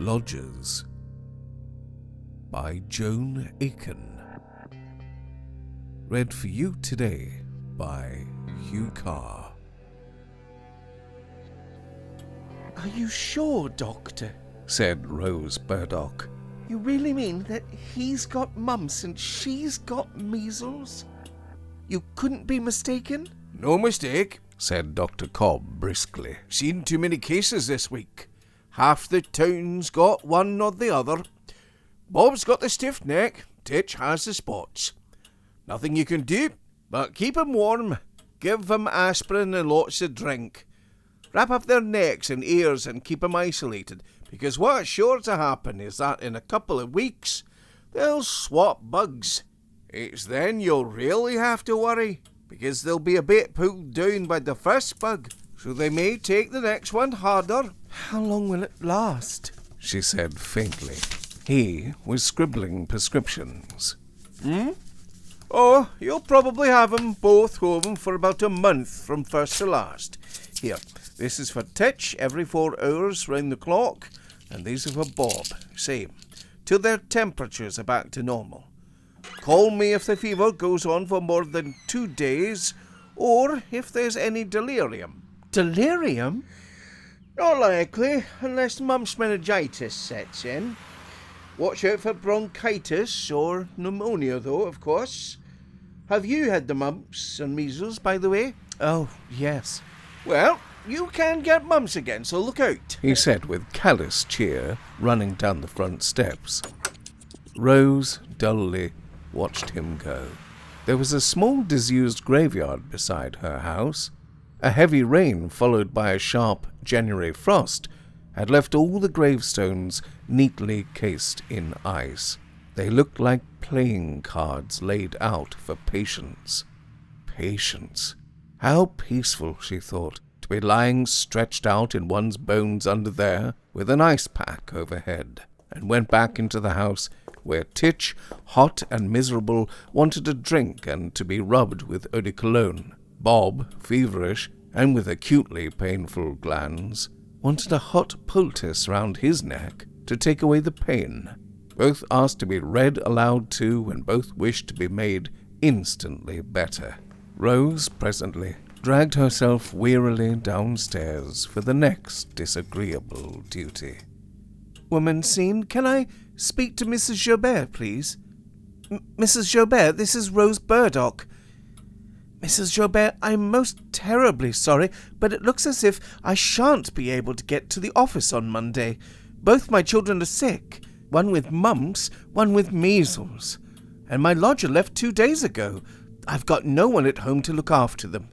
Lodgers by Joan Aiken. Read for you today by Hugh Carr. Are you sure, Doctor? Said Rose Burdock. You really mean that he's got mumps and she's got measles? You couldn't be mistaken? No mistake, said Dr. Cobb briskly. Seen too many cases this week. Half the town's got one or the other. Bob's got the stiff neck, Titch has the spots. Nothing you can do but keep 'em warm, give 'em aspirin and lots of drink. Wrap up their necks and ears and keep 'em isolated, because what's sure to happen is that in a couple of weeks they'll swap bugs. It's then you'll really have to worry, because they'll be a bit pulled down by the first bug, so they may take the next one harder. How long will it last? She said faintly. He was scribbling prescriptions. Oh, you'll probably have 'em both home for about a month from first to last. Here, this is for Titch every 4 hours round the clock, and these are for Bob, same, till their temperatures are back to normal. Call me if the fever goes on for more than 2 days, or if there's any delirium. Delirium? Not likely, unless mumps meningitis sets in. Watch out for bronchitis or pneumonia, though, of course. Have you had the mumps and measles, by the way? Oh, yes. Well, you can get mumps again, so look out, he said with callous cheer, running down the front steps. Rose dully watched him go. There was a small disused graveyard beside her house. A heavy rain, followed by a sharp January frost, had left all the gravestones neatly cased in ice. They looked like playing cards laid out for patience. Patience. How peaceful, she thought, to be lying stretched out in one's bones under there, with an ice pack overhead, and went back into the house, where Titch, hot and miserable, wanted a drink and to be rubbed with eau de cologne. Bob, feverish, and with acutely painful glands, wanted a hot poultice round his neck to take away the pain. Both asked to be read aloud to, and both wished to be made instantly better. Rose presently dragged herself wearily downstairs for the next disagreeable duty. Womancine, can I speak to Mrs. Joubert, please? Mrs. Joubert, this is Rose Burdock. Mrs. Joubert, I'm most terribly sorry, but it looks as if I shan't be able to get to the office on Monday. Both my children are sick, one with mumps, one with measles, and my lodger left 2 days ago. I've got no one at home to look after them.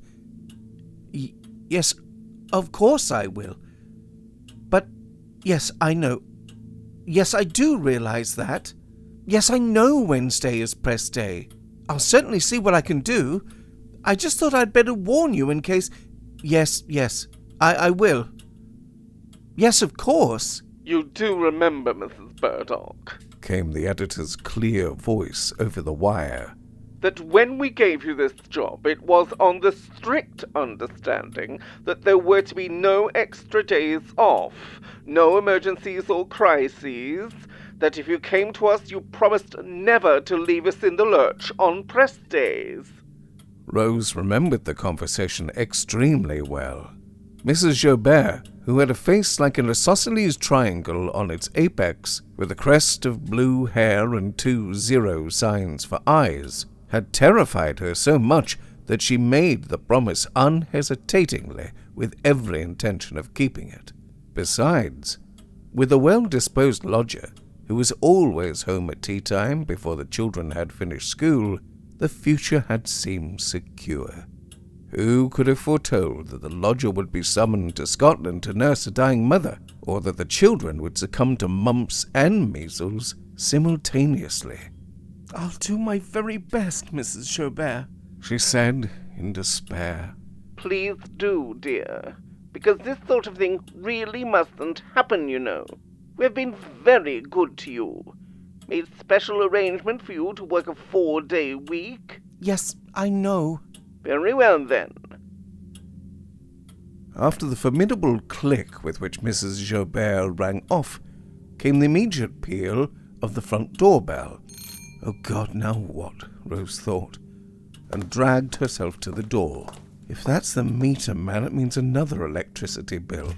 Yes, of course I will. But, yes, I know. Yes, I do realize that. Yes, I know Wednesday is press day. I'll certainly see what I can do. I just thought I'd better warn you in case... Yes, I will. Yes, of course. You do remember, Mrs. Burdock, came the editor's clear voice over the wire, that when we gave you this job, it was on the strict understanding that there were to be no extra days off, no emergencies or crises, that if you came to us, you promised never to leave us in the lurch on press days. Rose remembered the conversation extremely well. Mrs. Joubert, who had a face like an isosceles triangle on its apex, with a crest of blue hair and 2 0 signs for eyes, had terrified her so much that she made the promise unhesitatingly, with every intention of keeping it. Besides, with a well-disposed lodger, who was always home at tea-time before the children had finished school, the future had seemed secure. Who could have foretold that the lodger would be summoned to Scotland to nurse a dying mother, or that the children would succumb to mumps and measles simultaneously? I'll do my very best, Mrs. Joubert, she said in despair. Please do, dear, because this sort of thing really mustn't happen, you know. We've been very good to you. Made special arrangement for you to work a 4-day week. Yes, I know. Very well, then. After the formidable click with which Mrs. Joubert rang off, came the immediate peal of the front doorbell. Oh God, now what? Rose thought, and dragged herself to the door. If that's the meter man, it means another electricity bill.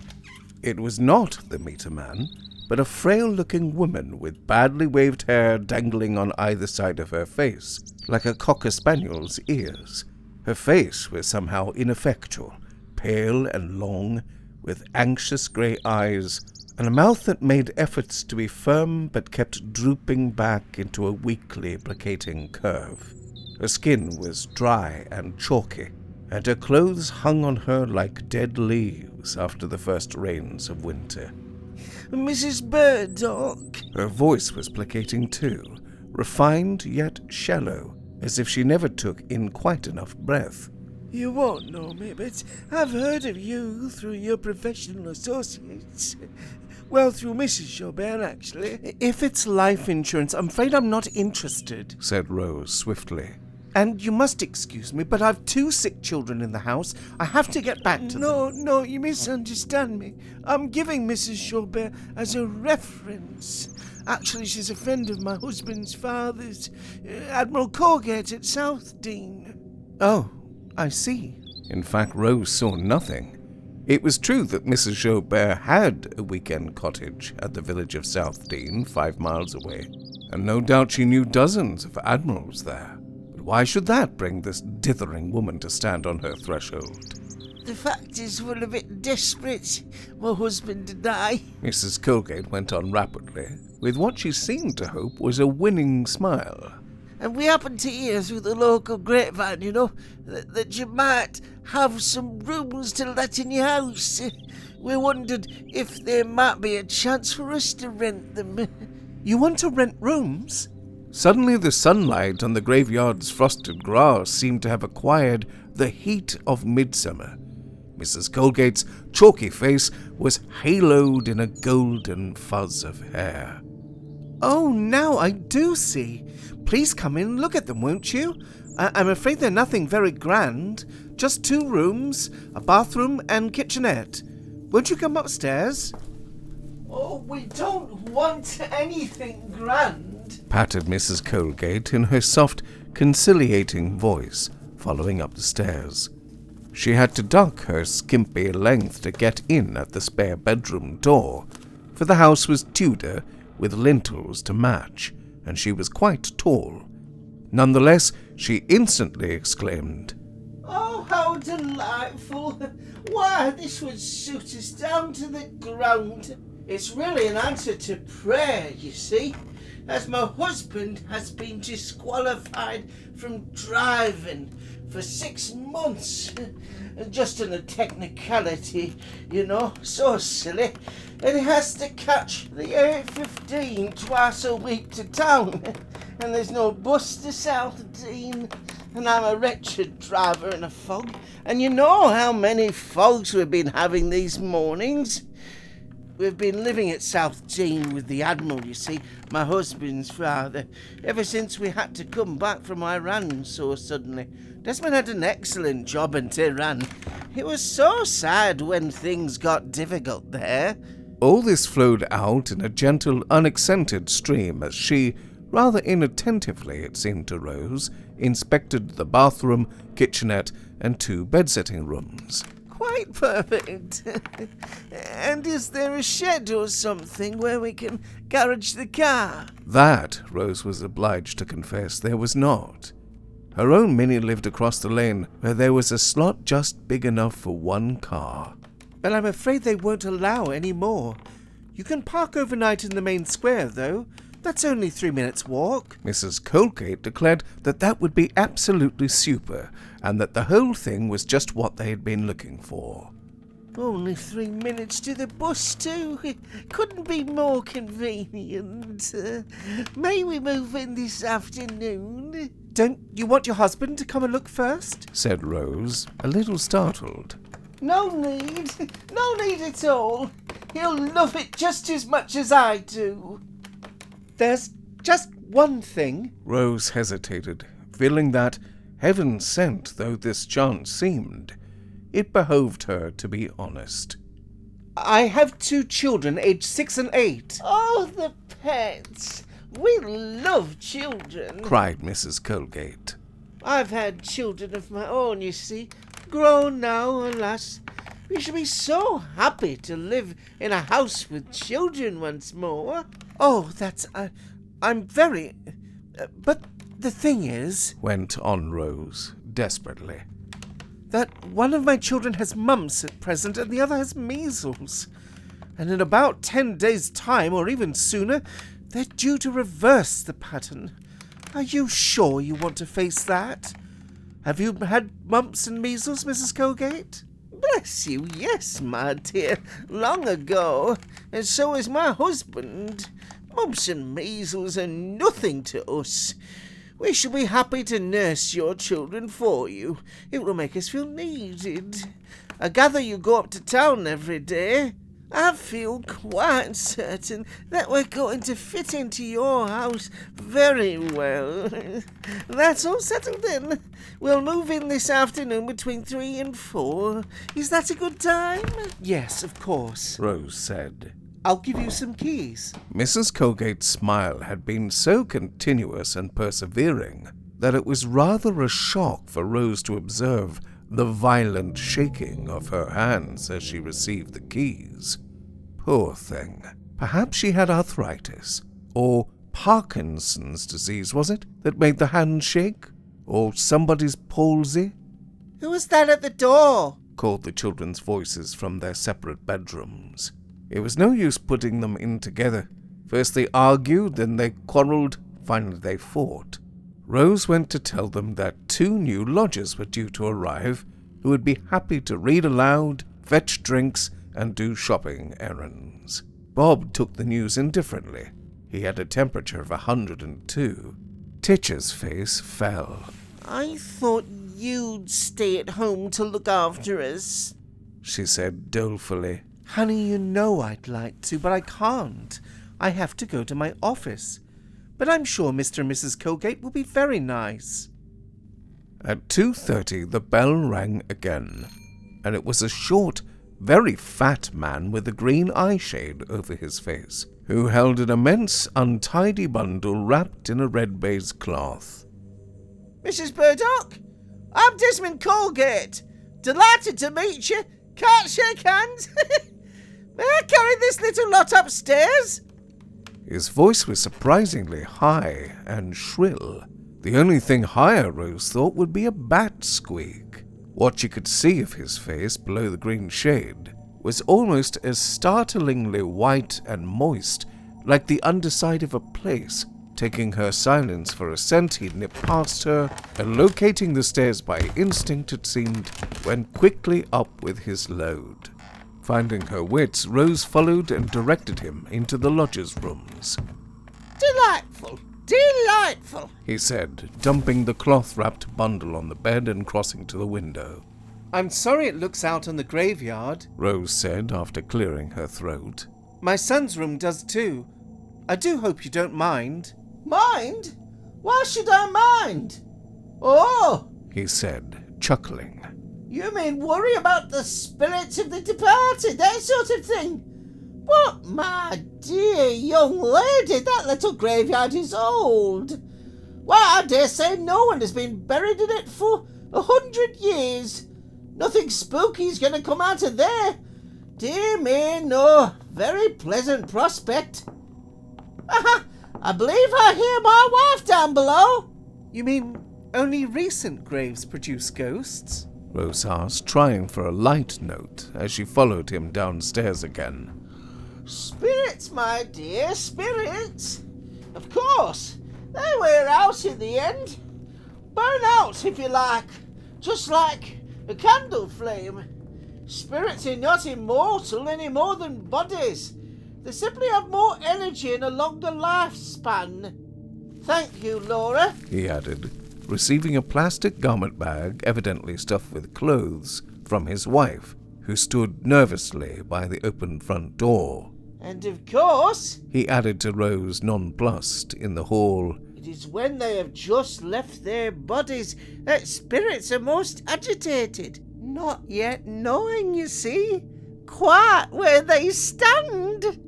It was not the meter man, but a frail-looking woman with badly waved hair dangling on either side of her face, like a cocker spaniel's ears. Her face was somehow ineffectual, pale and long, with anxious grey eyes, and a mouth that made efforts to be firm but kept drooping back into a weakly placating curve. Her skin was dry and chalky, and her clothes hung on her like dead leaves after the first rains of winter. Mrs. Burdock? Her voice was placating too, refined yet shallow, as if she never took in quite enough breath. You won't know me, but I've heard of you through your professional associates. Well, through Mrs. Joubert, actually. If it's life insurance, I'm afraid I'm not interested, said Rose swiftly. And you must excuse me, but I've 2 sick children in the house. I have to get back to them. No, you misunderstand me. I'm giving Mrs. Joubert as a reference. Actually, she's a friend of my husband's father's, Admiral Corgate at South Dean. Oh, I see. In fact, Rose saw nothing. It was true that Mrs. Joubert had a weekend cottage at the village of South Dean, 5 miles away, and no doubt she knew dozens of admirals there. But why should that bring this dithering woman to stand on her threshold? The fact is, we're a bit desperate, my husband and I. Mrs. Colgate went on rapidly, with what she seemed to hope was a winning smile. And we happened to hear through the local grapevine, that you might have some rooms to let in your house. We wondered if there might be a chance for us to rent them. You want to rent rooms? Suddenly the sunlight on the graveyard's frosted grass seemed to have acquired the heat of midsummer. Mrs. Colgate's chalky face was haloed in a golden fuzz of hair. Oh, now I do see. Please come in and look at them, won't you? I'm afraid they're nothing very grand. Just 2 rooms, a bathroom and kitchenette. Won't you come upstairs? Oh, we don't want anything grand, pattered Mrs. Colgate in her soft, conciliating voice, following up the stairs. She had to duck her skimpy length to get in at the spare bedroom door, for the house was Tudor, with lintels to match, and she was quite tall. Nonetheless, she instantly exclaimed, "Oh, how delightful! Why, this would suit us down to the ground. It's really an answer to prayer, you see, as my husband has been disqualified from driving for 6 months. Just on a technicality, so silly. And he has to catch the 8:15 twice a week to town. And there's no bus to South Dean. And I'm a wretched driver in a fog. And you know how many fogs we've been having these mornings. We've been living at South Dean with the Admiral, you see, my husband's father, ever since we had to come back from Iran so suddenly. Desmond had an excellent job in Tehran. It was so sad when things got difficult there. All this flowed out in a gentle, unaccented stream as she, rather inattentively it seemed to Rose, inspected the bathroom, kitchenette, and 2 bed-sitting rooms. Quite perfect. And is there a shed or something where we can garage the car? That, Rose was obliged to confess, there was not. Her own Minnie lived across the lane, where there was a slot just big enough for 1 car. But I'm afraid they won't allow any more. You can park overnight in the main square, though. That's only 3 minutes' walk. Mrs. Colgate declared that would be absolutely super, and that the whole thing was just what they had been looking for. Only 3 minutes to the bus, too. It couldn't be more convenient. May we move in this afternoon? Don't you want your husband to come and look first? Said Rose, a little startled. No need at all. He'll love it just as much as I do. There's just one thing. Rose hesitated, feeling that, heaven sent though this chance seemed, it behoved her to be honest. I have 2 children, aged 6 and 8. Oh, the pets. We love children. cried Mrs. Colgate. I've had children of my own, you see. Grown now, alas. We should be so happy to live in a house with children once more. Oh, I'm very... but the thing is... went on Rose, desperately. that one of my children has mumps at present and the other has measles. And in about 10 days' time, or even sooner, they're due to reverse the pattern. Are you sure you want to face that? Have you had mumps and measles, Mrs. Colgate? Bless you, yes, my dear, long ago, and so is my husband. Mumps and measles are nothing to us. We shall be happy to nurse your children for you. It will make us feel needed. I gather you go up to town every day. I feel quite certain that we're going to fit into your house very well. That's all settled then. We'll move in this afternoon between 3 and 4. Is that a good time? Yes, of course. Rose said. I'll give you some keys. Mrs. Colgate's smile had been so continuous and persevering that it was rather a shock for Rose to observe the violent shaking of her hands as she received the keys. Poor thing. Perhaps she had arthritis, or Parkinson's disease, was it, that made the hands shake? Or somebody's palsy? Who was that at the door? Called the children's voices from their separate bedrooms. It was no use putting them in together. First they argued, then they quarrelled, finally they fought. Rose went to tell them that 2 new lodgers were due to arrive, who would be happy to read aloud, fetch drinks, and do shopping errands. Bob took the news indifferently. He had a temperature of 102. Titcher's face fell. I thought you'd stay at home to look after us, she said dolefully. Honey, you know I'd like to, but I can't. I have to go to my office. But I'm sure Mr. and Mrs. Colgate will be very nice. At 2:30 the bell rang again, and it was a short, very fat man with a green eye shade over his face, who held an immense, untidy bundle wrapped in a red baize cloth. Mrs. Burdock, I'm Desmond Colgate. Delighted to meet you. Can't shake hands. May I carry this little lot upstairs? His voice was surprisingly high and shrill. The only thing higher, Rose thought, would be a bat squeak. What she could see of his face below the green shade was almost as startlingly white and moist, like the underside of a plaice. Taking her silence for assent, he nipped past her, and locating the stairs by instinct, it seemed, went quickly up with his load. Finding her wits, Rose followed and directed him into the lodgers' rooms. Delightful, delightful, he said, dumping the cloth-wrapped bundle on the bed and crossing to the window. I'm sorry it looks out on the graveyard, Rose said after clearing her throat. My son's room does too. I do hope you don't mind. Mind? Why should I mind? Oh, he said, chuckling. You mean worry about the spirits of the departed, that sort of thing? But, my dear young lady, that little graveyard is old. Why, I dare say no one has been buried in it for 100 years. Nothing spooky's going to come out of there. Dear me, no. Very pleasant prospect. I believe I hear my wife down below. You mean only recent graves produce ghosts? Rose asked, trying for a light note as she followed him downstairs again. Spirits, my dear, spirits. Of course, they wear out in the end. Burn out, if you like, just like a candle flame. Spirits are not immortal any more than bodies. They simply have more energy and a longer lifespan. Thank you, Laura, he added, receiving a plastic garment bag, evidently stuffed with clothes, from his wife, who stood nervously by the open front door. And of course, he added to Rose, nonplussed, in the hall, it is when they have just left their bodies that spirits are most agitated. Not yet knowing, you see. quite where they stand.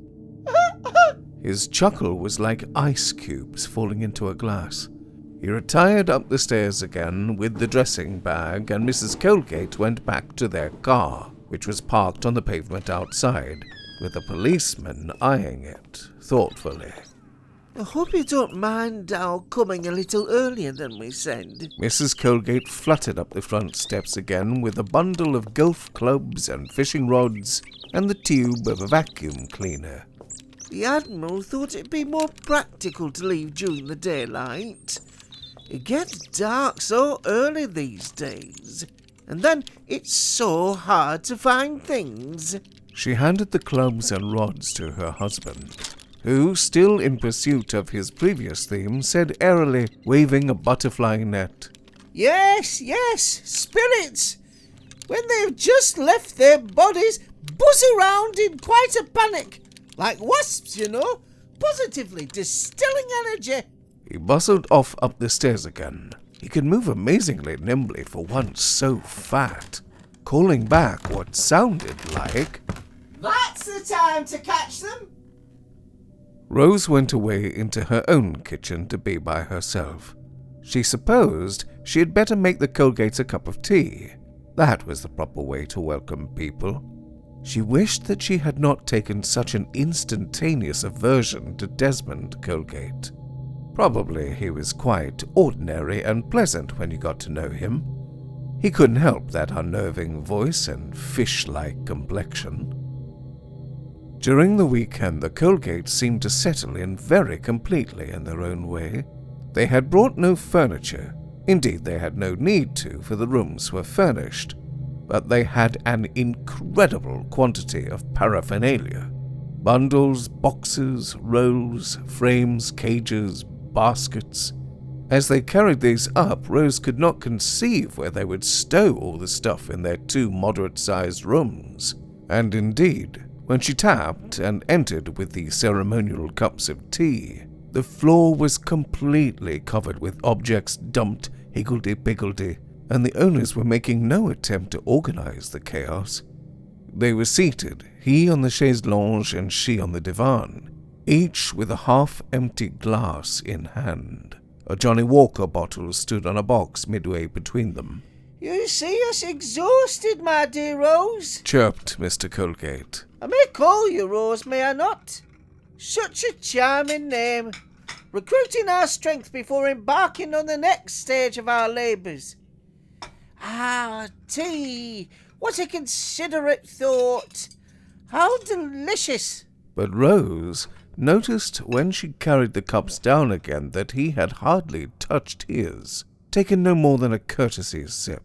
His chuckle was like ice cubes falling into a glass. He retired up the stairs again with the dressing bag, and Mrs. Colgate went back to their car, which was parked on the pavement outside, with a policeman eyeing it thoughtfully. I hope you don't mind our coming a little earlier than we said. Mrs. Colgate fluttered up the front steps again with a bundle of golf clubs and fishing rods and the tube of a vacuum cleaner. The Admiral thought it'd be more practical to leave during the daylight. It gets dark so early these days, and then it's so hard to find things. She handed the clubs and rods to her husband, who, still in pursuit of his previous theme, said airily, waving a butterfly net, Yes, spirits. When they've just left their bodies, buzz around in quite a panic. Like wasps, you know, positively distilling energy. He bustled off up the stairs again. He could move amazingly nimbly for one so fat, calling back what sounded like, That's the time to catch them. Rose went away into her own kitchen to be by herself. She supposed she had better make the Colgates a cup of tea. That was the proper way to welcome people. She wished that she had not taken such an instantaneous aversion to Desmond Colgate. Probably he was quite ordinary and pleasant when you got to know him. He couldn't help that unnerving voice and fish-like complexion. During the weekend, the Colgates seemed to settle in very completely in their own way. They had brought no furniture. Indeed, they had no need to, for the rooms were furnished. But they had an incredible quantity of paraphernalia. Bundles, boxes, rolls, frames, cages, baskets. As they carried these up, Rose could not conceive where they would stow all the stuff in their 2 moderate-sized rooms. And indeed, when she tapped and entered with the ceremonial cups of tea, the floor was completely covered with objects dumped higgledy-piggledy, and the owners were making no attempt to organize the chaos. They were seated, he on the chaise longue and she on the divan, each with a half-empty glass in hand. A Johnny Walker bottle stood on a box midway between them. You see us exhausted, my dear Rose. Chirped Mr. Colgate. I may call you Rose, may I not? Such a charming name. Recruiting our strength before embarking on the next stage of our labours. Ah, tea. What a considerate thought. How delicious. But Rose noticed when she carried the cups down again that he had hardly touched his, taken no more than a courtesy sip.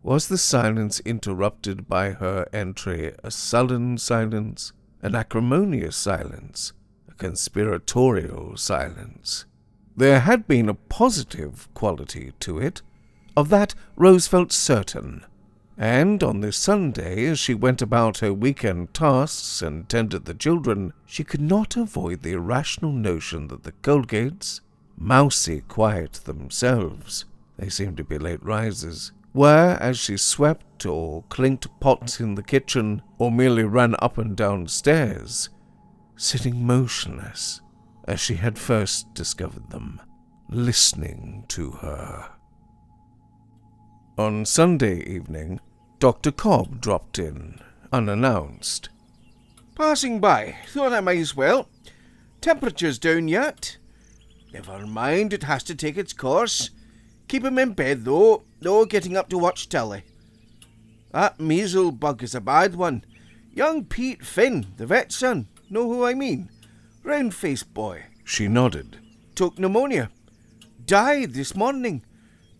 Was the silence interrupted by her entry a sullen silence, an acrimonious silence, a conspiratorial silence? There had been a positive quality to it. Of that Rose felt certain. And on this Sunday, as she went about her weekend tasks and tended the children, she could not avoid the irrational notion that the Colgates, mousy quiet themselves, they seemed to be late risers, were, as she swept or clinked pots in the kitchen or merely ran up and down stairs, sitting motionless as she had first discovered them, listening to her. On Sunday evening, Dr. Cobb dropped in, unannounced. Passing by, thought I might as well. Temperature's down yet. Never mind, it has to take its course. Keep him in bed, though. No getting up to watch telly. That measle bug is a bad one. Young Pete Finn, the vet's son. Know who I mean? Round-faced boy. She nodded. Took pneumonia. Died this morning.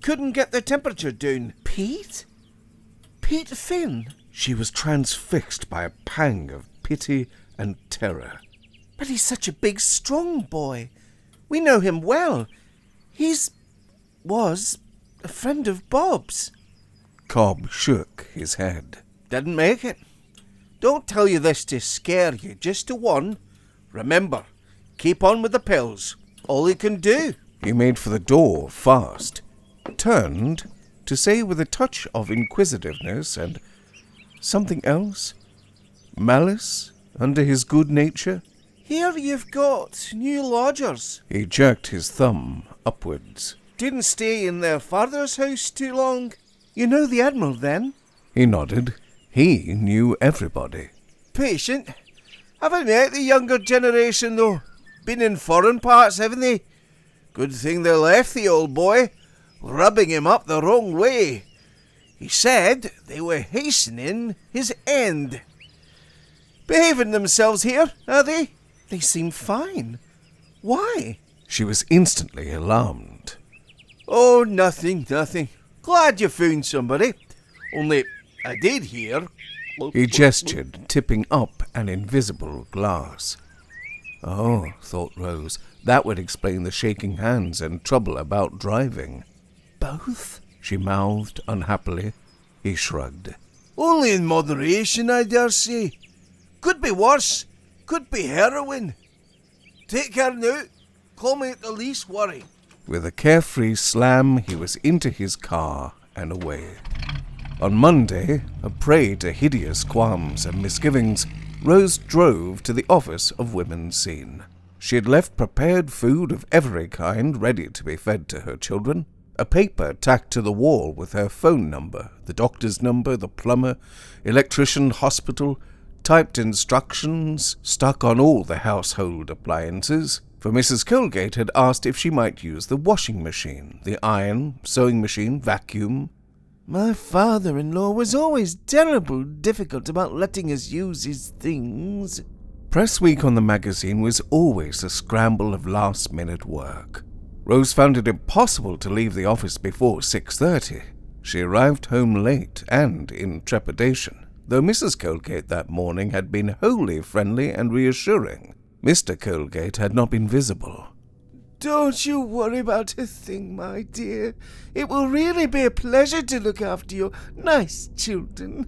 Couldn't get the temperature down. Pete? Pete Finn? She was transfixed by a pang of pity and terror. But he's such a big, strong boy. We know him well. Was a friend of Bob's. Cobb shook his head. Didn't make it. Don't tell you this to scare you, just to warn. Remember, keep on with the pills. All you can do. He made for the door fast, turned to say with a touch of inquisitiveness and something else, Malice under his good nature? Here you've got new lodgers. He jerked his thumb upwards. Didn't stay in their father's house too long. You know the Admiral, then? He nodded. He knew everybody. Patient. Haven't met the younger generation, though. Been in foreign parts, haven't they? Good thing they left the old boy, rubbing him up the wrong way. He said they were hastening his end. Behaving themselves here, are they? They seem fine. Why? She was instantly alarmed. Oh, nothing. Glad you found somebody. Only, I did hear. He gestured, tipping up an invisible glass. Oh, thought Rose, that would explain the shaking hands and trouble about driving. Both? She mouthed unhappily. He shrugged. Only in moderation, I dare say. Could be worse. Could be heroin. Take care now. Call me at the least worry. With a carefree slam, he was into his car and away. On Monday, a prey to hideous qualms and misgivings, Rose drove to the office of Women's Scene. She had left prepared food of every kind ready to be fed to her children, a paper tacked to the wall with her phone number, the doctor's number, the plumber, electrician, hospital, typed instructions stuck on all the household appliances, for Mrs. Colgate had asked if she might use the washing machine, the iron, sewing machine, vacuum. My father-in-law was always terrible difficult about letting us use his things. Press week on the magazine was always a scramble of last-minute work. Rose found it impossible to leave the office before 6:30. She arrived home late and in trepidation, though Mrs. Colgate that morning had been wholly friendly and reassuring. Mr. Colgate had not been visible. Don't you worry about a thing, my dear. It will really be a pleasure to look after your nice children.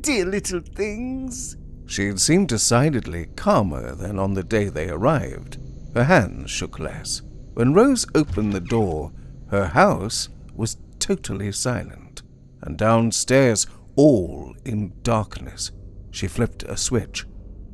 Dear little things. She had seemed decidedly calmer than on the day they arrived. Her hands shook less. When Rose opened the door, her house was totally silent, and downstairs, all in darkness. She flipped a switch.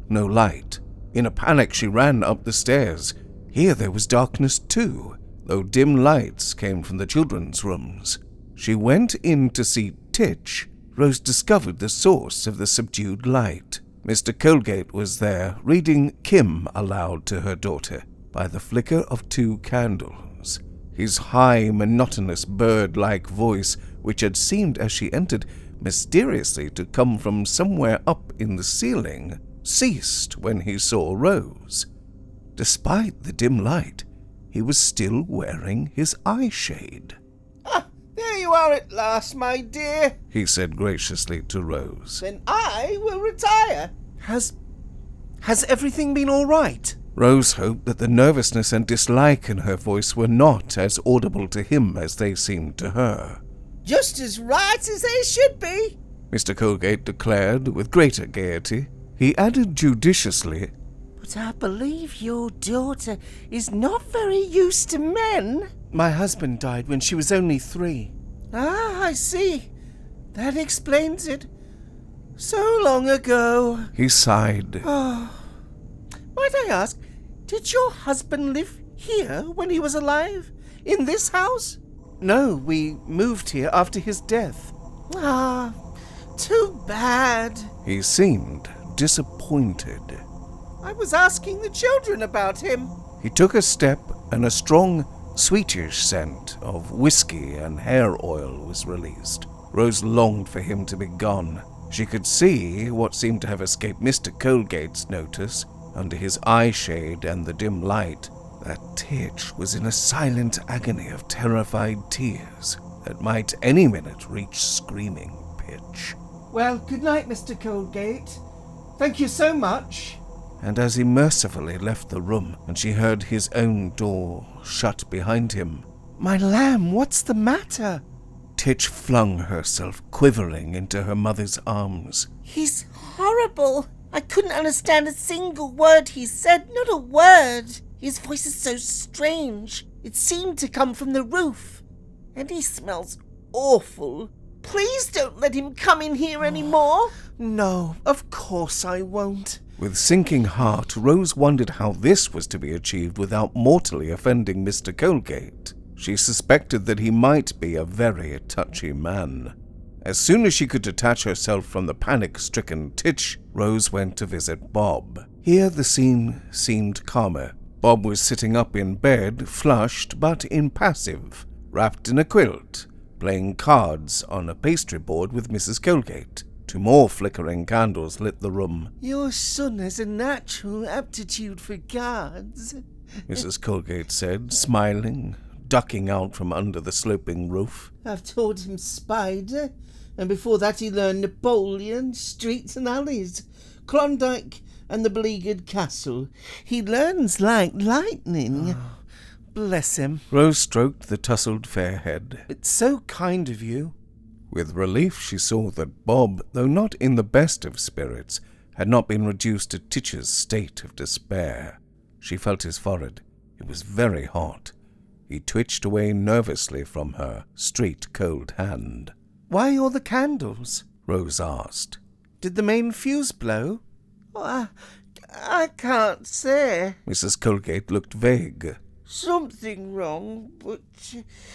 No light. In a panic, she ran up the stairs. Here there was darkness too, though dim lights came from the children's rooms. She went in to see Titch. Rose discovered the source of the subdued light. Mr. Colgate was there, reading Kim aloud to her daughter by the flicker of 2 candles. His high, monotonous, bird-like voice, which had seemed as she entered mysteriously to come from somewhere up in the ceiling, ceased when he saw Rose. Despite the dim light, he was still wearing his eye shade. Ah, there you are at last, my dear, he said graciously to Rose. Then I will retire. Has everything been all right? Rose hoped that the nervousness and dislike in her voice were not as audible to him as they seemed to her. Just as right as they should be, Mr. Colgate declared with greater gaiety. He added judiciously, But I believe your daughter is not very used to men. My husband died when she was only 3. Ah, I see. That explains it. So long ago. He sighed. Oh. Might I ask, did your husband live here when he was alive? In this house? No, we moved here after his death. Ah, too bad. He seemed disappointed. I was asking the children about him. He took a step, and a strong, sweetish scent of whiskey and hair oil was released. Rose longed for him to be gone. She could see what seemed to have escaped Mr. Colgate's notice under his eye shade and the dim light, that Titch was in a silent agony of terrified tears that might any minute reach screaming pitch. Well, good night, Mr. Colgate. Thank you so much. And as he mercifully left the room, and she heard his own door shut behind him, My lamb, what's the matter? Titch flung herself quivering into her mother's arms. He's horrible. I couldn't understand a single word he said, not a word. His voice is so strange. It seemed to come from the roof. And he smells awful. Please don't let him come in here any more. No, of course I won't. With sinking heart, Rose wondered how this was to be achieved without mortally offending Mr. Colgate. She suspected that he might be a very touchy man. As soon as she could detach herself from the panic-stricken Titch, Rose went to visit Bob. Here the scene seemed calmer. Bob was sitting up in bed, flushed but impassive, wrapped in a quilt, playing cards on a pastry board with Mrs. Colgate. 2 more flickering candles lit the room. Your son has a natural aptitude for cards, Mrs. Colgate said, smiling, ducking out from under the sloping roof. I've taught him Spider, and before that he learned Napoleon, Streets and Alleys, Klondike and the Beleaguered Castle. He learns like lightning. Bless him. Rose stroked the tousled fair head. It's so kind of you. With relief she saw that Bob, though not in the best of spirits, had not been reduced to Titch's state of despair. She felt his forehead. It was very hot. He twitched away nervously from her street-cold hand. Why all the candles? Rose asked. Did the main fuse blow? Oh, I can't say. Mrs. Colgate looked vague. Something wrong, but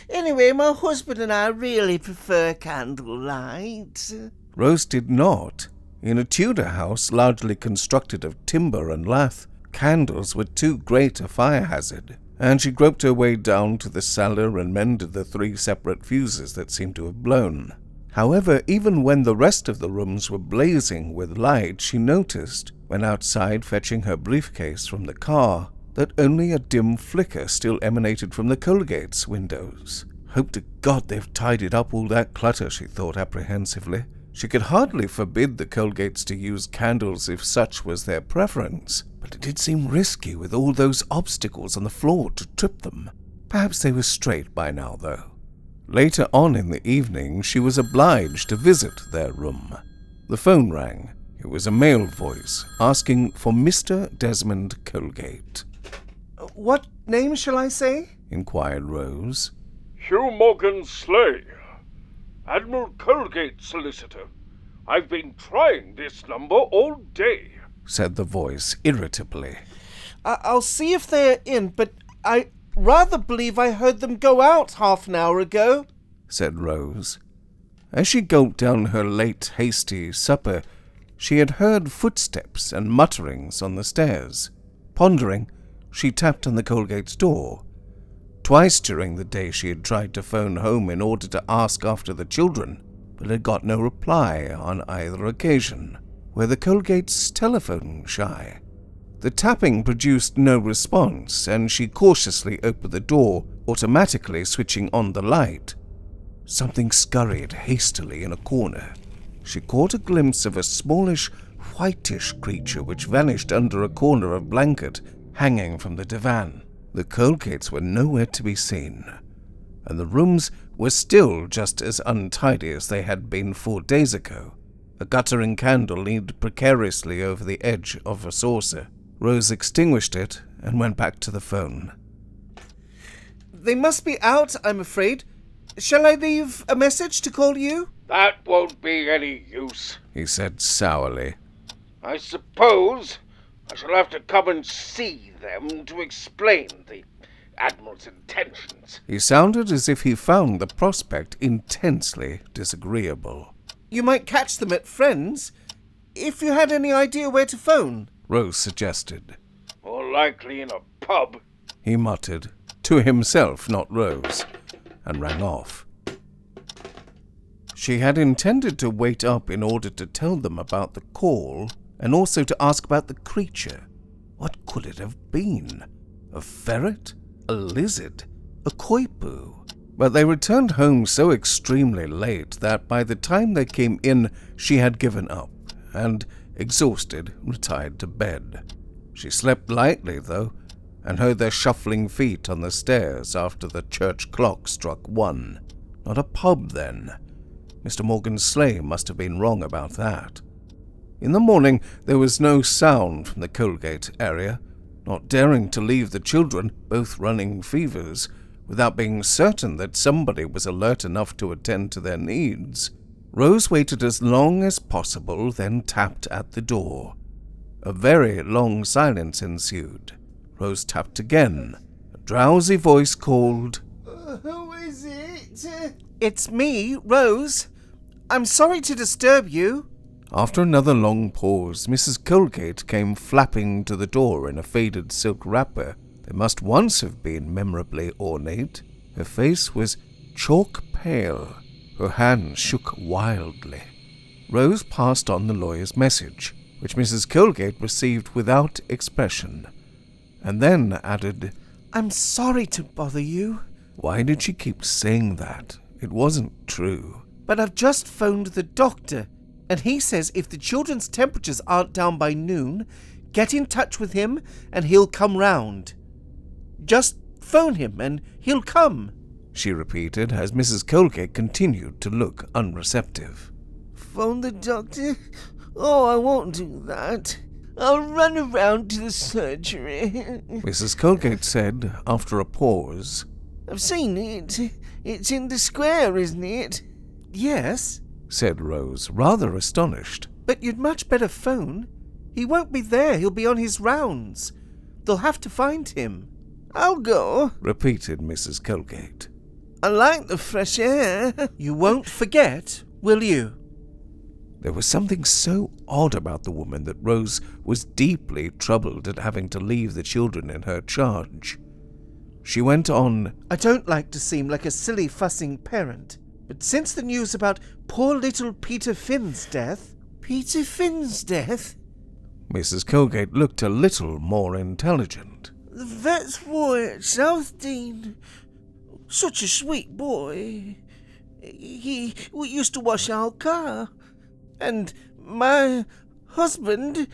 anyway, my husband and I really prefer candlelight. Rose did not. In a Tudor house largely constructed of timber and lath, candles were too great a fire hazard, and she groped her way down to the cellar and mended the 3 separate fuses that seemed to have blown. However, even when the rest of the rooms were blazing with light, she noticed, when outside fetching her briefcase from the car, that only a dim flicker still emanated from the Colgate's windows. Hope to God they've tidied up all that clutter, she thought apprehensively. She could hardly forbid the Colgates to use candles if such was their preference, but it did seem risky with all those obstacles on the floor to trip them. Perhaps they were straight by now, though. Later on in the evening, she was obliged to visit their room. The phone rang. It was a male voice, asking for Mr. Desmond Colgate. What name shall I say? Inquired Rose. Hugh Morgan Slay, Admiral Colgate solicitor. I've been trying this number all day, said the voice irritably. I'll see if they're in, but I rather believe I heard them go out half an hour ago, said Rose. As she gulped down her late, hasty supper, she had heard footsteps and mutterings on the stairs. Pondering, she tapped on the Colgate's door. Twice during the day she had tried to phone home in order to ask after the children, but had got no reply on either occasion. Were the Colgates telephone shy? The tapping produced no response, and she cautiously opened the door, automatically switching on the light. Something scurried hastily in a corner. She caught a glimpse of a smallish, whitish creature which vanished under a corner of blanket hanging from the divan. The Colgates were nowhere to be seen, and the rooms were still just as untidy as they had been 4 days ago. A guttering candle leaned precariously over the edge of a saucer. Rose extinguished it and went back to the phone. They must be out, I'm afraid. Shall I leave a message to call you? That won't be any use, he said sourly. I suppose I shall have to come and see them to explain the Admiral's intentions. He sounded as if he found the prospect intensely disagreeable. You might catch them at Friends, if you had any idea where to phone, Rose suggested. More likely in a pub, he muttered, to himself, not Rose, and rang off. She had intended to wait up in order to tell them about the call, and also to ask about the creature. What could it have been? A ferret? A lizard? A koipu? But they returned home so extremely late that by the time they came in, she had given up, and, exhausted, retired to bed. She slept lightly, though, and heard their shuffling feet on the stairs after the church clock struck 1. Not a pub, then. Mr. Morgan's sleigh must have been wrong about that. In the morning, there was no sound from the Colgate area. Not daring to leave the children, both running fevers, without being certain that somebody was alert enough to attend to their needs, Rose waited as long as possible, then tapped at the door. A very long silence ensued. Rose tapped again. A drowsy voice called, Who is it? It's me, Rose. I'm sorry to disturb you. After another long pause, Mrs. Colgate came flapping to the door in a faded silk wrapper that must once have been memorably ornate. Her face was chalk pale. Her hands shook wildly. Rose passed on the lawyer's message, which Mrs. Colgate received without expression, and then added, I'm sorry to bother you, Why did she keep saying that? It wasn't true. but I've just phoned the doctor, and he says if the children's temperatures aren't down by noon, get in touch with him and he'll come round. Just phone him and he'll come, She repeated as Mrs. Colgate continued to look unreceptive. Phone the doctor? Oh, I won't do that. I'll run around to the surgery. Mrs. Colgate said after a pause, I've seen it. It's in the square, isn't it? Yes, said Rose, rather astonished. but you'd much better phone. He won't be there, he'll be on his rounds. They'll have to find him. I'll go. Repeated Mrs. Colgate. I like the fresh air. You won't forget, will you? There was something so odd about the woman that Rose was deeply troubled at having to leave the children in her charge. She went on, I don't like to seem like a silly fussing parent, but since the news about poor little Peter Finn's death... Peter Finn's death? Mrs. Colgate looked a little more intelligent. The vet's boy at Southdean. Such a sweet boy. We used to wash our car. And my husband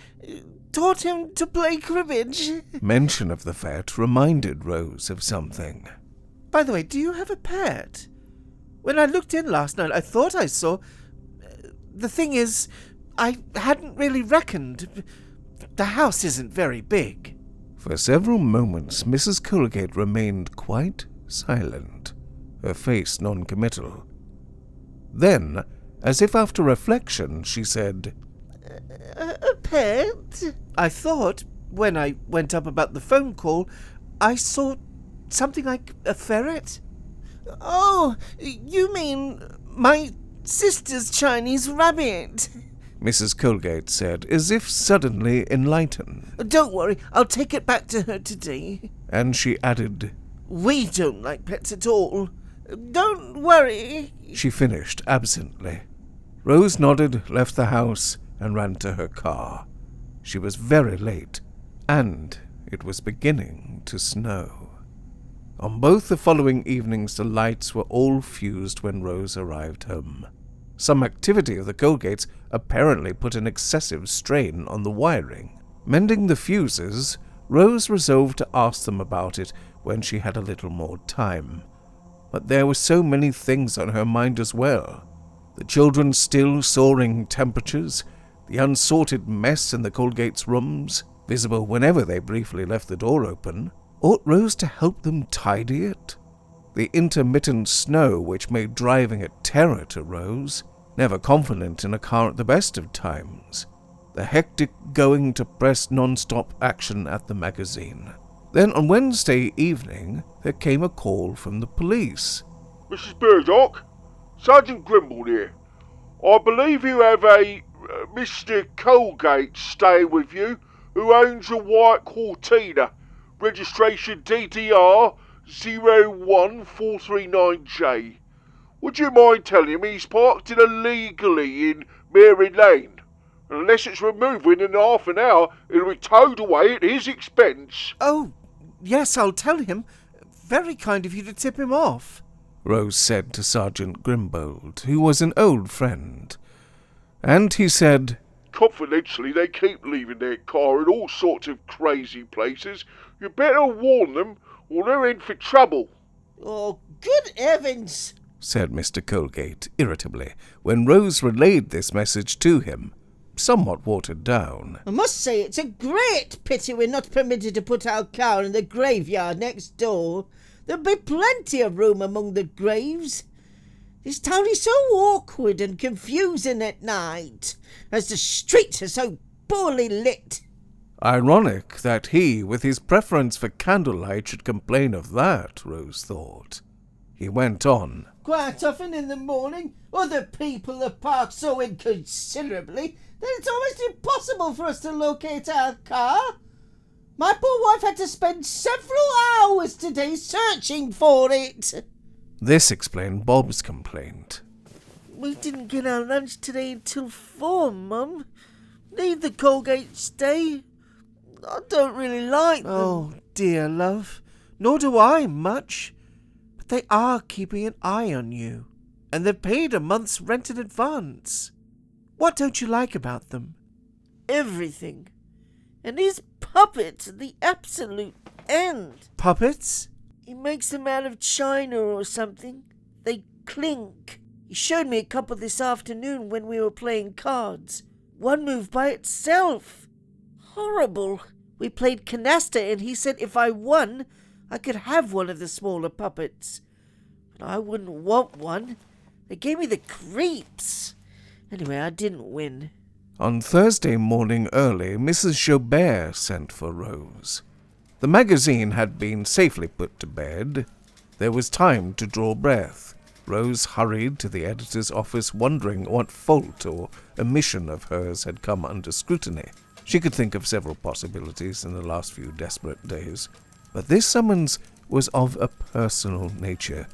taught him to play cribbage. Mention of the vet reminded Rose of something. By the way, do you have a pet? When I looked in last night, I thought I saw... The thing is, I hadn't really reckoned. The house isn't very big. For several moments, Mrs. Colgate remained quite silent, her face non-committal. Then, as if after reflection, she said, A pet? I thought, when I went up about the phone call, I saw something like a ferret. Oh, you mean my sister's Chinese rabbit? Mrs. Colgate said, as if suddenly enlightened. Don't worry, I'll take it back to her today. And she added, We don't like pets at all. Don't worry. She finished absently. Rose nodded, left the house, and ran to her car. She was very late, and it was beginning to snow. On both the following evenings, the lights were all fused when Rose arrived home. Some activity of the Colgates apparently put an excessive strain on the wiring. Mending the fuses, Rose resolved to ask them about it when she had a little more time. But there were so many things on her mind as well. The children's still soaring temperatures, the unsorted mess in the Colgates' rooms, visible whenever they briefly left the door open. Ought Rose to help them tidy it? The intermittent snow which made driving a terror to Rose, never confident in a car at the best of times. The hectic going to press non-stop action at the magazine. Then on Wednesday evening, there came a call from the police. Mrs. Burdock, Sergeant Grimble here. I believe you have a Mr. Colgate staying with you who owns a white Cortina, registration DDR 01439J. Would you mind telling him he's parked in illegally in Mary Lane? Unless it's removed within half an hour, it'll be towed away at his expense. Oh, yes, I'll tell him. Very kind of you to tip him off, Rose said to Sergeant Grimbold, who was an old friend. And he said, Confidentially, they keep leaving their car in all sorts of crazy places. You better warn them, or they're in for trouble. Oh, good heavens! said Mr. Colgate irritably, when Rose relayed this message to him, somewhat watered down. I must say it's a great pity we're not permitted to put our car in the graveyard next door. There'll be plenty of room among the graves. This town is so awkward and confusing at night, as the streets are so poorly lit. Ironic that he, with his preference for candlelight, should complain of that, Rose thought. He went on. Quite often in the morning, other people have parked so inconsiderably that it's almost impossible for us to locate our car. My poor wife had to spend several hours today searching for it. This explained Bob's complaint. We didn't get our lunch today until 4, Mum. Need the Colgates day. I don't really like them. Oh, dear, love. Nor do I much. But they are keeping an eye on you. And they've paid a month's rent in advance. What don't you like about them? Everything. And these puppets are the absolute end. Puppets? He makes them out of china or something. They clink. He showed me a couple this afternoon when we were playing cards. One moved by itself. Horrible. We played canasta and he said if I won, I could have one of the smaller puppets. But I wouldn't want one. They gave me the creeps. Anyway, I didn't win. On Thursday morning early, Mrs. Joubert sent for Rose. The magazine had been safely put to bed. There was time to draw breath. Rose hurried to the editor's office, wondering what fault or omission of hers had come under scrutiny. She could think of several possibilities in the last few desperate days, but this summons was of a personal nature.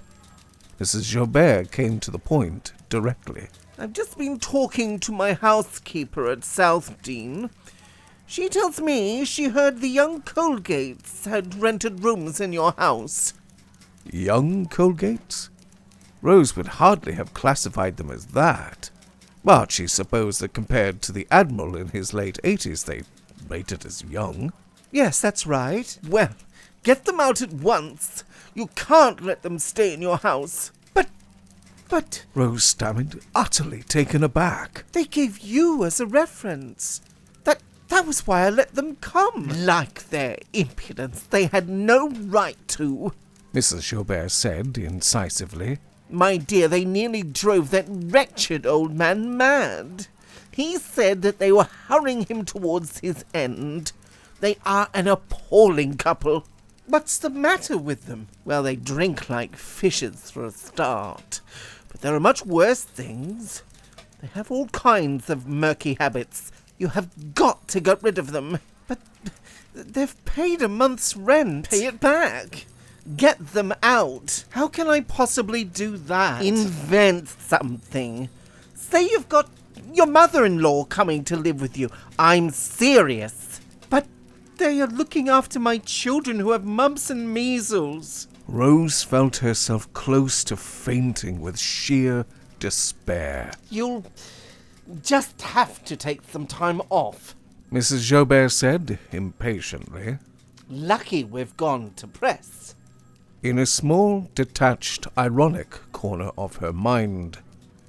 Mrs. Joubert came to the point directly. I've just been talking to my housekeeper at South Dean. She tells me she heard the young Colgates had rented rooms in your house. Young Colgates? Rose would hardly have classified them as that. But she supposed that compared to the Admiral in his late 80s, they rated as young. Yes, that's right. Well, get them out at once. You can't let them stay in your house. But... Rose stammered, utterly taken aback. They gave you as a reference. That was why I let them come. Like their impudence, they had no right to. Mrs. Joubert said incisively. My dear, they nearly drove that wretched old man mad. He said that they were hurrying him towards his end. They are an appalling couple. What's the matter with them? Well, they drink like fishes for a start. But there are much worse things. They have all kinds of murky habits. You have got to get rid of them. But they've paid a month's rent. Pay it back. Get them out. How can I possibly do that? Invent something. Say you've got your mother-in-law coming to live with you. I'm serious. But they are looking after my children who have mumps and measles. Rose felt herself close to fainting with sheer despair. You'll just have to take some time off. Mrs. Joubert said impatiently. Lucky we've gone to press. In a small, detached, ironic corner of her mind,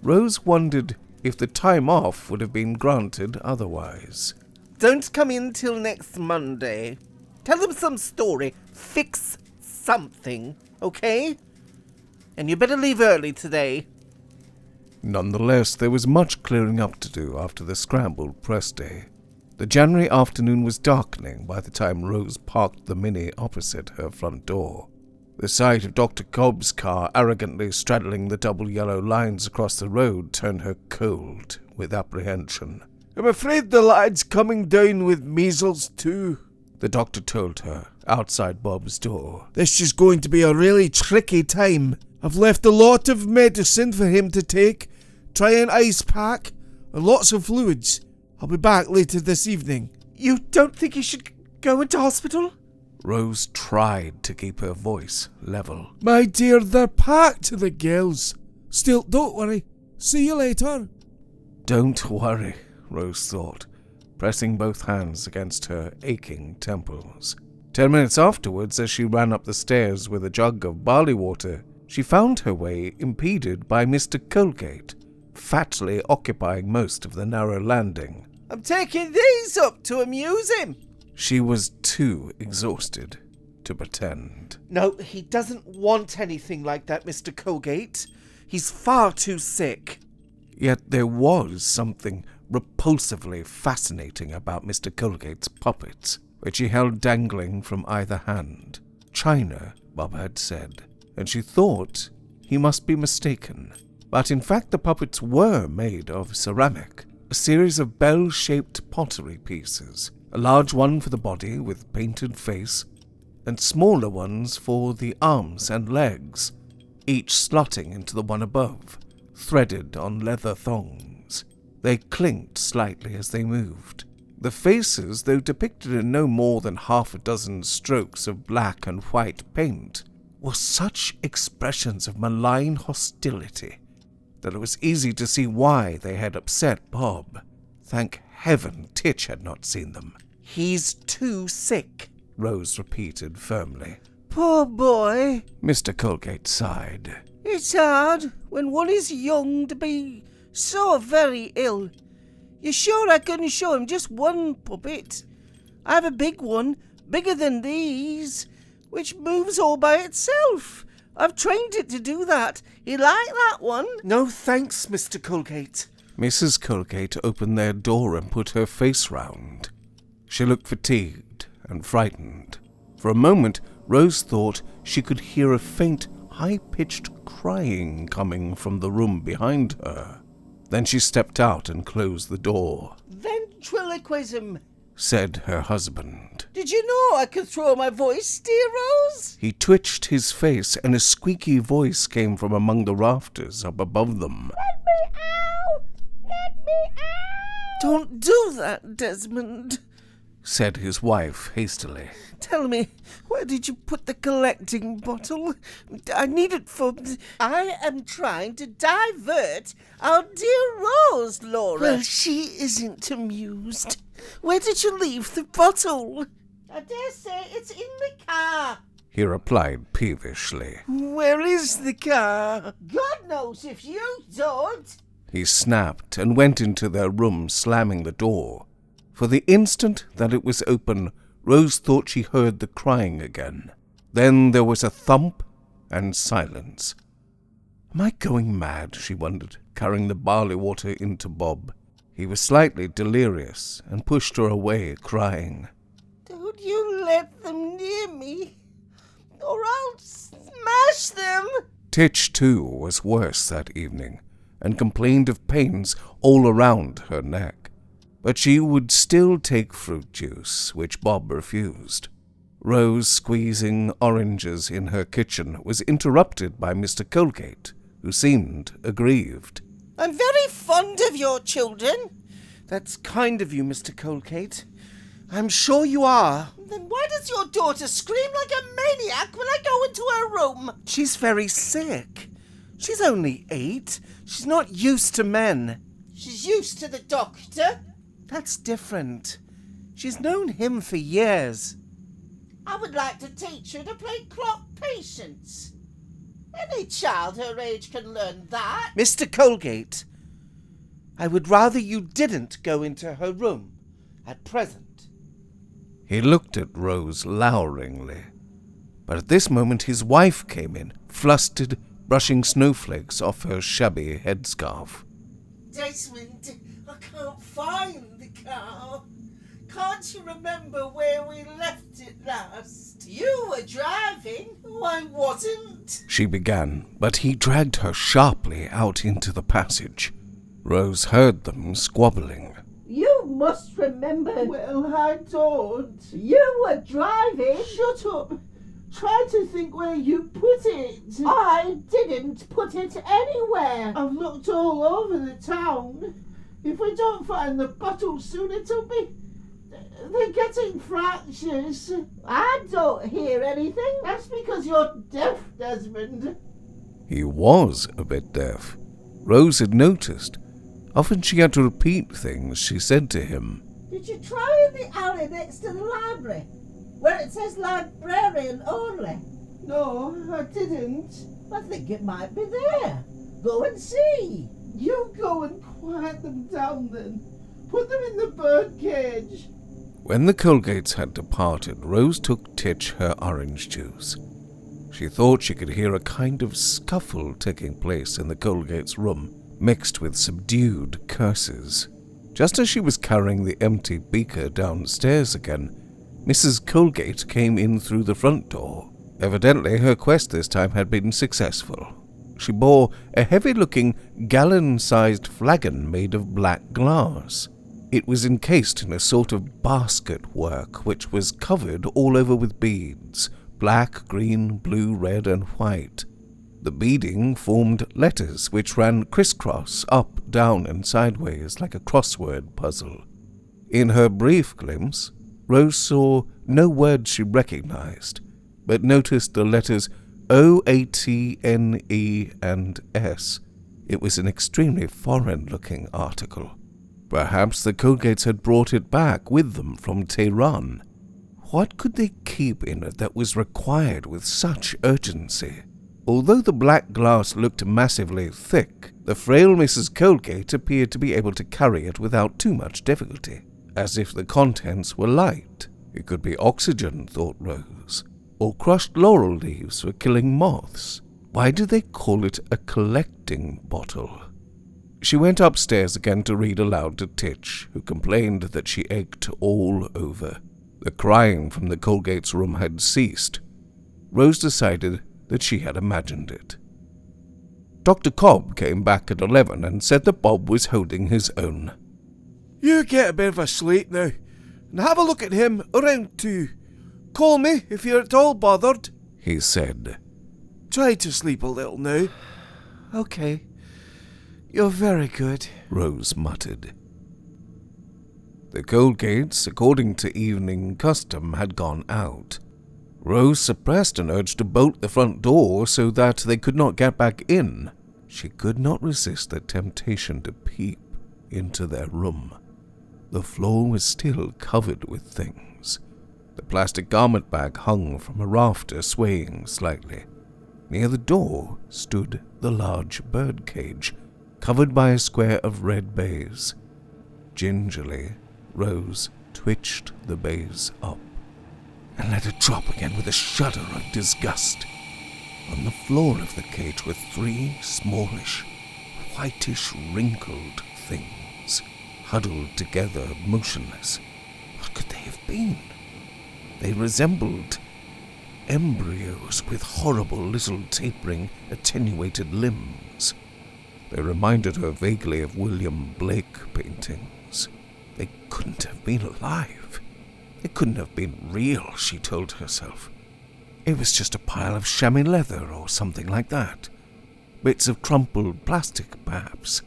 Rose wondered if the time off would have been granted otherwise. Don't come in till next Monday. Tell them some story. Fix something, okay? And you better leave early today. Nonetheless, there was much clearing up to do after the scrambled press day. The January afternoon was darkening by the time Rose parked the Mini opposite her front door. The sight of Dr. Cobb's car arrogantly straddling the double yellow lines across the road turned her cold with apprehension. I'm afraid the lad's coming down with measles too, the doctor told her, outside Bob's door. This is going to be a really tricky time. I've left a lot of medicine for him to take, try an ice pack, and lots of fluids. I'll be back later this evening. You don't think he should go into hospital? Rose tried to keep her voice level. My dear, they're packed to the gills. Still, don't worry. See you later. Don't worry, Rose thought, pressing both hands against her aching temples. 10 minutes afterwards, as she ran up the stairs with a jug of barley water, she found her way impeded by Mr. Colgate, fatly occupying most of the narrow landing. I'm taking these up to amuse him. She was too exhausted to pretend. No, he doesn't want anything like that, Mr. Colgate. He's far too sick. Yet there was something repulsively fascinating about Mr. Colgate's puppets, which he held dangling from either hand. China, Bob had said, and she thought he must be mistaken. But in fact the puppets were made of ceramic, a series of bell-shaped pottery pieces, a large one for the body with painted face, and smaller ones for the arms and legs, each slotting into the one above, threaded on leather thongs. They clinked slightly as they moved. The faces, though depicted in no more than half a dozen strokes of black and white paint, were such expressions of malign hostility that it was easy to see why they had upset Bob. Thank heaven Titch had not seen them. "He's too sick," Rose repeated firmly. Poor boy. Mr. Colgate sighed. It's hard when one is young to be so very ill. You sure I couldn't show him just one puppet? I have a big one, bigger than these, which moves all by itself. I've trained it to do that. You like that one? "No thanks, Mr. Colgate." Mrs. Colgate opened their door and put her face round. She looked fatigued and frightened. For a moment, Rose thought she could hear a faint, high-pitched crying coming from the room behind her. Then she stepped out and closed the door. Ventriloquism, said her husband. Did you know I could throw my voice, dear Rose? He twitched his face, and a squeaky voice came from among the rafters up above them. Let me out! Let me out! Don't do that, Desmond, said his wife hastily. Tell me, where did you put the collecting bottle? I need it for... I am trying to divert our dear Rose, Laura. Well, she isn't amused. Where did you leave the bottle? I dare say it's in the car. He replied peevishly. Where is the car? God knows if you don't. He snapped and went into their room, slamming the door. For the instant that it was open, Rose thought she heard the crying again. Then there was a thump and silence. Am I going mad? She wondered, carrying the barley water into Bob. He was slightly delirious and pushed her away, crying. Don't you let them near me, or I'll smash them. Titch, too, was worse that evening, and complained of pains all around her neck. But she would still take fruit juice, which Bob refused. Rose, squeezing oranges in her kitchen, was interrupted by Mr. Colgate, who seemed aggrieved. I'm very fond of your children. That's kind of you, Mr. Colgate. I'm sure you are. Then why does your daughter scream like a maniac when I go into her room? She's very sick. She's only 8. She's not used to men. She's used to the doctor. That's different. She's known him for years. I would like to teach her to play clock patience. Any child her age can learn that. Mr. Colgate, I would rather you didn't go into her room at present. He looked at Rose loweringly. But at this moment his wife came in, flustered, brushing snowflakes off her shabby headscarf. Desmond, I can't find the car. Can't you remember where we left it last? You were driving. Oh, I wasn't. She began, but he dragged her sharply out into the passage. Rose heard them squabbling. You must remember. Well, I don't. You were driving. Shut up. Try to think where you put it. I didn't put it anywhere. I've looked all over the town. If we don't find the bottle soon, it'll be... They're getting fractious. I don't hear anything. That's because you're deaf, Desmond. He was a bit deaf. Rose had noticed. Often she had to repeat things she said to him. Did you try in the alley next to the library, where it says librarian only? No, I didn't. I think it might be there. Go and see. You go and quiet them down then. Put them in the bird cage. When the Colgates had departed, Rose took Titch her orange juice. She thought she could hear a kind of scuffle taking place in the Colgate's room, mixed with subdued curses. Just as she was carrying the empty beaker downstairs again, Mrs. Colgate came in through the front door. Evidently, her quest this time had been successful. She bore a heavy-looking, gallon-sized flagon made of black glass. It was encased in a sort of basket work which was covered all over with beads, black, green, blue, red, and white. The beading formed letters which ran crisscross, up, down, and sideways like a crossword puzzle. In her brief glimpse, Rose saw no words she recognized, but noticed the letters O, A, T, N, E, and S. It was an extremely foreign-looking article. Perhaps the Colgates had brought it back with them from Tehran. What could they keep in it that was required with such urgency? Although the black glass looked massively thick, the frail Mrs. Colgate appeared to be able to carry it without too much difficulty, as if the contents were light. It could be oxygen, thought Rose, or crushed laurel leaves for killing moths. Why did they call it a collecting bottle? She went upstairs again to read aloud to Titch, who complained that she ached all over. The crying from the Colgate's room had ceased. Rose decided that she had imagined it. Dr. Cobb came back at 11 and said that Bob was holding his own. You get a bit of a sleep now, and have a look at him around 2. Call me if you're at all bothered, he said. Try to sleep a little now. Okay. You're very good, Rose muttered. The Colgates, according to evening custom, had gone out. Rose suppressed an urge to bolt the front door so that they could not get back in. She could not resist the temptation to peep into their room. The floor was still covered with things. The plastic garment bag hung from a rafter, swaying slightly. Near the door stood the large bird cage, covered by a square of red baize. Gingerly, Rose twitched the baize up and let it drop again with a shudder of disgust. On the floor of the cage were 3 smallish, whitish, wrinkled things, huddled together, motionless. What could they have been? They resembled embryos with horrible little tapering, attenuated limbs. They reminded her vaguely of William Blake paintings. They couldn't have been alive. It couldn't have been real, she told herself. It was just a pile of chamois leather or something like that. Bits of crumpled plastic, perhaps.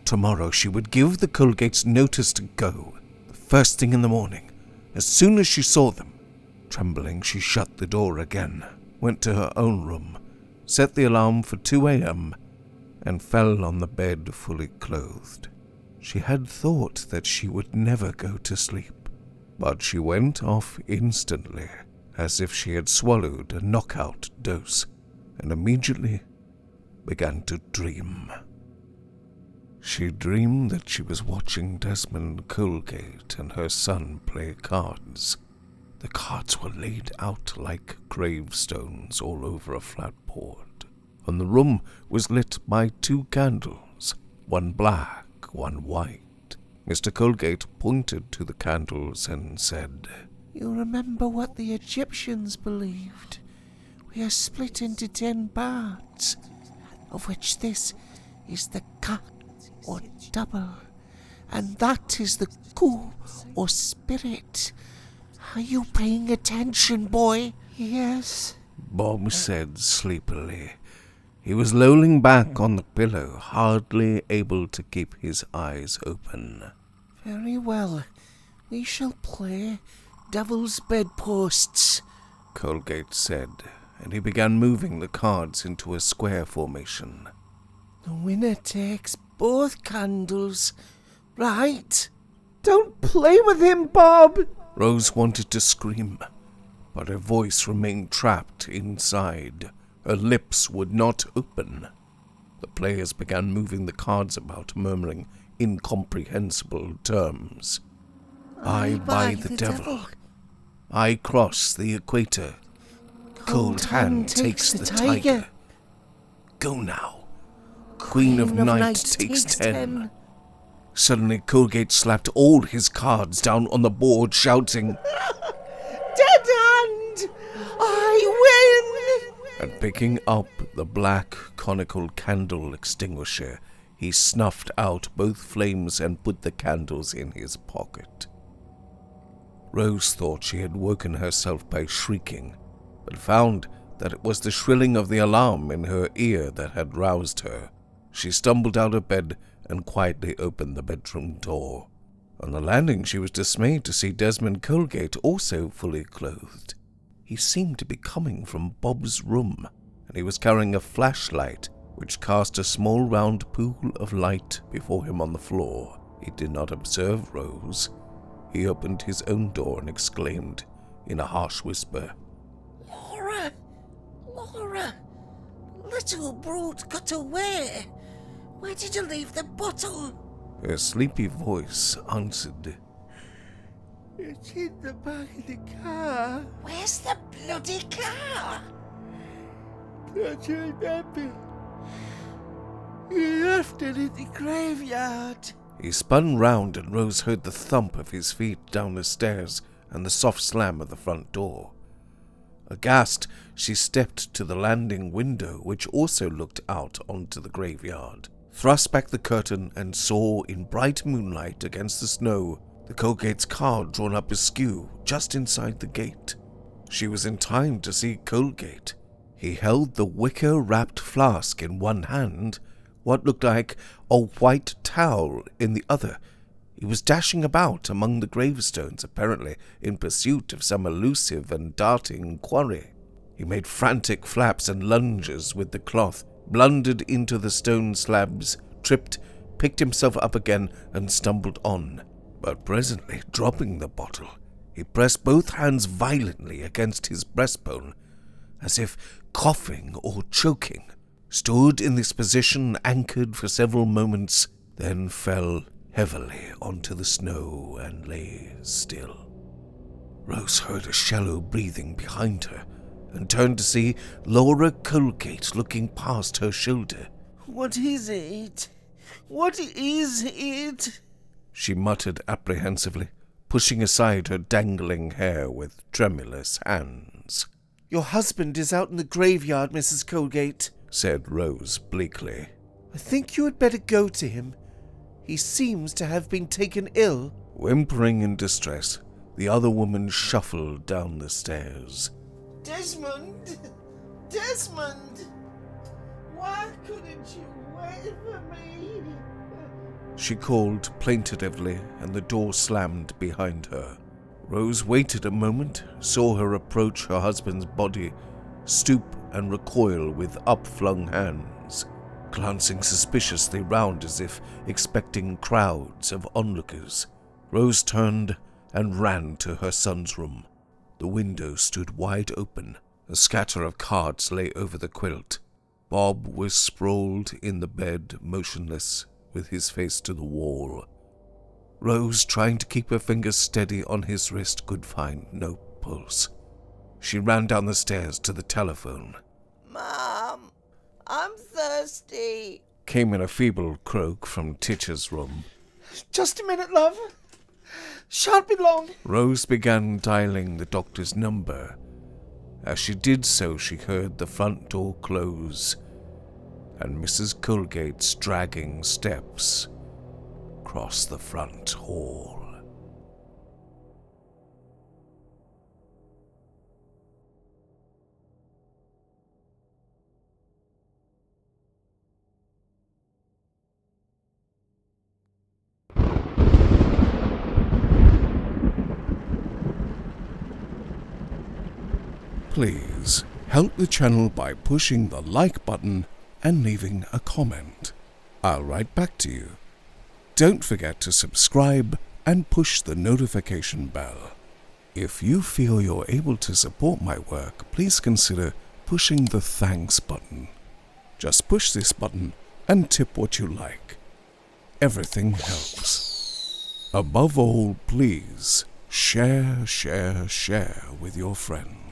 Tomorrow she would give the Colgates notice to go, the first thing in the morning, as soon as she saw them. Trembling, she shut the door again, went to her own room, set the alarm for 2 a.m., and fell on the bed fully clothed. She had thought that she would never go to sleep, but she went off instantly, as if she had swallowed a knockout dose, and immediately began to dream. She dreamed that she was watching Desmond Colgate and her son play cards. The cards were laid out like gravestones all over a flat board, and the room was lit by 2 candles, one black, one white. Mr. Colgate pointed to the candles and said, You remember what the Egyptians believed? We are split into 10 parts, of which this is the ka, or double, and that is the ku, or spirit. Are you paying attention, boy? Yes, Bob said sleepily. He was lolling back on the pillow, hardly able to keep his eyes open. Very well. We shall play Devil's Bedposts, Colgate said, and he began moving the cards into a square formation. The winner takes both candles, right? Don't play with him, Bob! Rose wanted to scream, but her voice remained trapped inside. Her lips would not open. The players began moving the cards about, murmuring incomprehensible terms. I buy the devil. I cross the equator. cold hand takes the tiger. Go now. Queen of Night takes 10. Suddenly, Colgate slapped all his cards down on the board, shouting, Dead hand! I win! and picking up the black conical candle extinguisher, he snuffed out both flames and put the candles in his pocket. Rose thought she had woken herself by shrieking, but found that it was the shrilling of the alarm in her ear that had roused her. She stumbled out of bed and quietly opened the bedroom door. On the landing, she was dismayed to see Desmond Colgate also fully clothed. He seemed to be coming from Bob's room, and he was carrying a flashlight, which cast a small round pool of light before him on the floor. He did not observe Rose. He opened his own door and exclaimed in a harsh whisper, Laura, little brute got away. Where did you leave the bottle? Her sleepy voice answered, It's in the back of the car. Where's the bloody car? Don't you remember? You left it in the graveyard. He spun round and Rose heard the thump of his feet down the stairs and the soft slam of the front door. Aghast, she stepped to the landing window, which also looked out onto the graveyard, thrust back the curtain, and saw in bright moonlight against the snow the Colgate's car drawn up askew just inside the gate. She was in time to see Colgate. He held the wicker-wrapped flask in one hand, what looked like a white towel in the other. He was dashing about among the gravestones, apparently in pursuit of some elusive and darting quarry. He made frantic flaps and lunges with the cloth, blundered into the stone slabs, tripped, picked himself up again, and stumbled on. But presently, dropping the bottle, he pressed both hands violently against his breastbone, as if coughing or choking, stood in this position anchored for several moments, then fell heavily onto the snow and lay still. Rose heard a shallow breathing behind her and turned to see Laura Colgate looking past her shoulder. What is it? What is it? She muttered apprehensively, pushing aside her dangling hair with tremulous hands. Your husband is out in the graveyard, Mrs. Colgate, said Rose bleakly. I think you had better go to him. He seems to have been taken ill. Whimpering in distress, the other woman shuffled down the stairs. Desmond! Desmond! Why couldn't you wait for me? She called plaintively, and the door slammed behind her. Rose waited a moment, saw her approach her husband's body, stoop and recoil with upflung hands, glancing suspiciously round as if expecting crowds of onlookers. Rose turned and ran to her son's room. The window stood wide open. A scatter of cards lay over the quilt. Bob was sprawled in the bed, motionless, with his face to the wall. Rose, trying to keep her fingers steady on his wrist, could find no pulse. She ran down the stairs to the telephone. Mom, I'm thirsty, came in a feeble croak from Titcher's room. Just a minute, love. Shan't be long. Rose began dialing the doctor's number. As she did so, she heard the front door close and Mrs. Colgate's dragging steps cross the front hall. Please help the channel by pushing the like button and leaving a comment. I'll write back to you. Don't forget to subscribe and push the notification bell. If you feel you're able to support my work, please consider pushing the thanks button. Just push this button and tip what you like. Everything helps. Above all, please share with your friends.